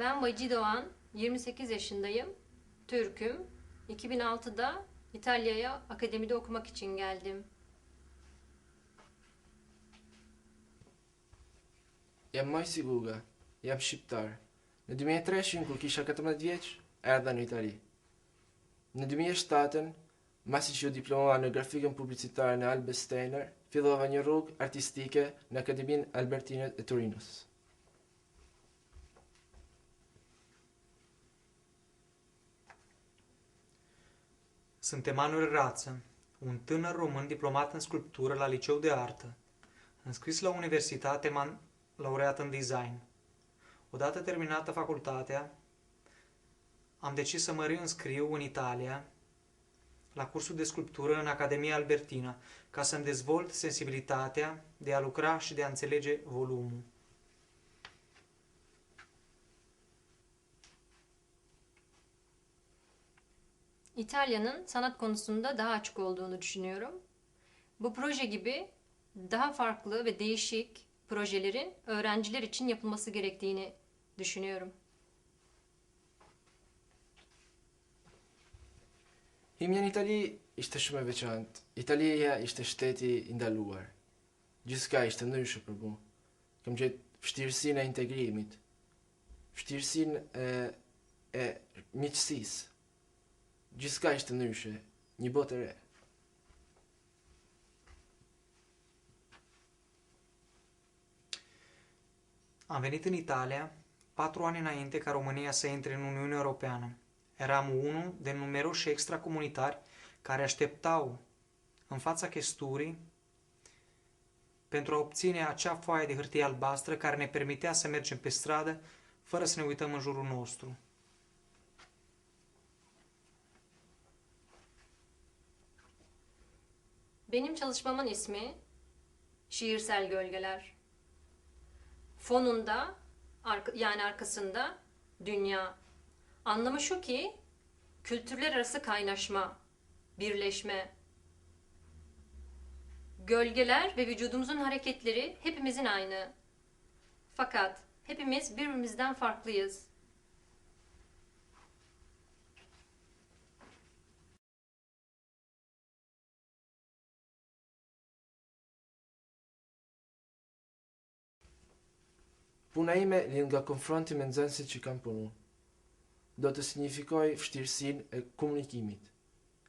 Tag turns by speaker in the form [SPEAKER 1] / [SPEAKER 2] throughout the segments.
[SPEAKER 1] Ben Bacı Doğan, 28 yaşındayım, Türk'üm. 2006'da İtalya'ya akademide okumak için geldim.
[SPEAKER 2] Jam Mojsi Guga, jam shqiptar. Në 2003 kur kisha 14 vjeç, erdha në Itali. Në 2007, masi që u diplomova në grafikën publicitare në Albe Steiner, fillova një rrugë artistike në Akademinë Albertine e Turinos.
[SPEAKER 3] Sunt Emanuel Rață, un tânăr român diplomat în sculptură la liceu de artă, înscris la universitate, laureat în design. Odată terminată facultatea, am decis să mă reînscriu în Italia la cursul de sculptură în Academia Albertina, ca să-mi dezvolt sensibilitatea de a lucra și de a înțelege volumul.
[SPEAKER 1] İtalya'nın sanat konusunda daha açık olduğunu düşünüyorum. Bu proje gibi daha farklı ve değişik projelerin öğrenciler için yapılması gerektiğini düşünüyorum.
[SPEAKER 2] Himja në Itali ishte shumë e veçantë. Italia ishte shteti i ndaluar. Gjithçka ishte ndryshe për mua. Kam gjetë vështirësinë e integrimit, vështirësinë e miqësisë. Gjithçka ishte ndryshe, një botë e re.
[SPEAKER 3] Am venit în Italia 4 ani înainte ca România să intre în Uniunea Europeană. Eram unul de numeroși extracomunitari care așteptau în fața chesturii pentru a obține acea foaie de hârtie albastră care ne permitea să mergem pe stradă fără să ne uităm în jurul nostru.
[SPEAKER 1] Benim çalışmamın ismi Şiirsel Gölgeler. Fonunda, yani arkasında dünya. Anlamı şu ki, kültürler arası kaynaşma, birleşme. Gölgeler ve vücudumuzun hareketleri hepimizin aynı. Fakat hepimiz birbirimizden farklıyız.
[SPEAKER 2] Puna ime lind nga konfronti me nxënësit që kam punu. Do të signifikoj vështirësinë e komunikimit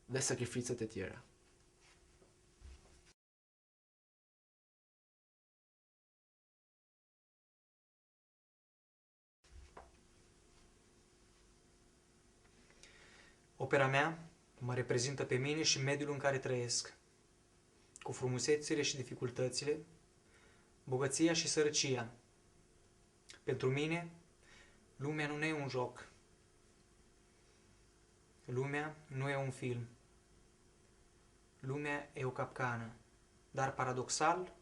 [SPEAKER 2] dhe sakrificat e tjera.
[SPEAKER 3] Opera mea mă reprezintă pe mine și mediul în care trăiesc, cu frumusețile și dificultățile, bogăția și sărăcia. Pentru mine, lumea nu e un joc. Lumea nu e un film. Lumea e o capcană. Dar paradoxal,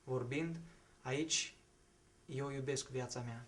[SPEAKER 3] vorbind, aici eu iubesc viața mea.